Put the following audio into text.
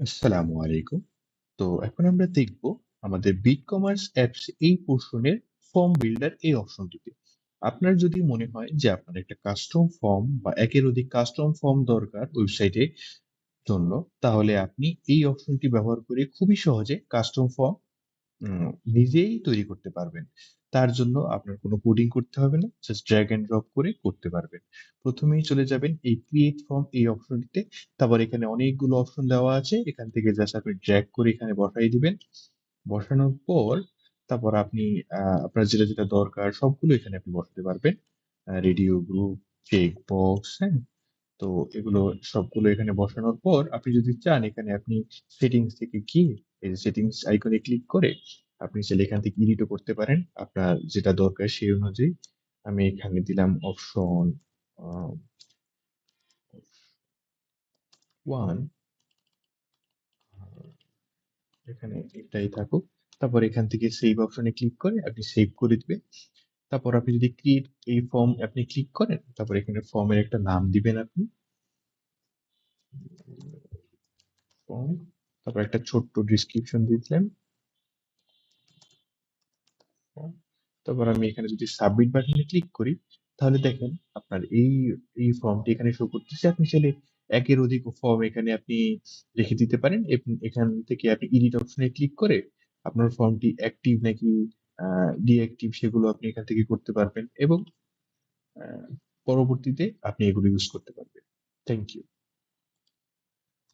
আসসালামু আলাইকুম। তো এখন আমরা দেখব আমাদের বিগকমার্স অ্যাপস এই পোর্শনের ফর্ম বিল্ডার এই অপশনটিতে। আপনার যদি মনে হয় যে আপনার একটা কাস্টম ফর্ম বা একের অধিক কাস্টম ফর্ম দরকার ওয়েবসাইটে জন্য, তাহলে আপনি এই অপশনটি ব্যবহার করে খুবই সহজে কাস্টম ফর্ম উম নিজেই তৈরি করতে পারবেন। তার জন্য আপনার কোনো কোডিং করতে হবে না। জাস্ট ড্র্যাগ অ্যান্ড ড্রপ করে করতে পারবেন। প্রথমেই চলে যাবেন এই ক্রিয়েট ফর্ম এই অপশনটিতে। তারপর এখানে অনেকগুলো অপশন দেওয়া আছে। এখান থেকে জাস্ট আপনি ড্র্যাগ করে এখানে বসাই দিবেন। বসানোর পর তারপর আপনি আপনার যেটা দরকার সবগুলো এখানে আপনি বসাতে পারবেন। রেডিও গ্রুপ, চেক বক্স, হ্যাঁ? তো এগুলো সবগুলো এখানে বসানোর পর আপনি যদি চান এখানে আপনি সেটিংস থেকে গিয়ে এই যে সেটিংস আইকনে ক্লিক করে আপনি চাইলে এখান থেকে এডিটও করতে পারেন আপনার যেটা দরকার সেই অনুযায়ী। আমি এখানে দিলাম অপশন 1, এখানে এটাই থাকুক। তারপর এখান থেকে সেভ অপশনে ক্লিক করে আপনি সেভ করে দিবেন। তারপর আপনি যদি ক্রিয়েট এই ফর্ম আপনি ক্লিক করেন, তারপর এখানে ফর্মের একটা নাম দিবেন আপনি ফর্ম, তারপর একটা ছোট্ট ডিসক্রিপশন দিয়ে দিলেন। তারপর আমি এখানে যদি সাবমিট বাটনে ক্লিক করি, তাহলে দেখেন আপনার এই ফর্মটি এখানে শো করতেছে। আপনি চাইলে একের অধিক ফর্ম এখানে আপনি রেখে দিতে পারেন। এখান থেকে আপনি এডিট অপশনে ক্লিক করে আপনার ফর্মটি অ্যাক্টিভ নাকি ডিঅ্যাক্টিভ সেগুলো আপনি এখান থেকে করতে পারবেন এবং পরবর্তীতে আপনি এগুলো ইউজ করতে পারবেন। Thank you.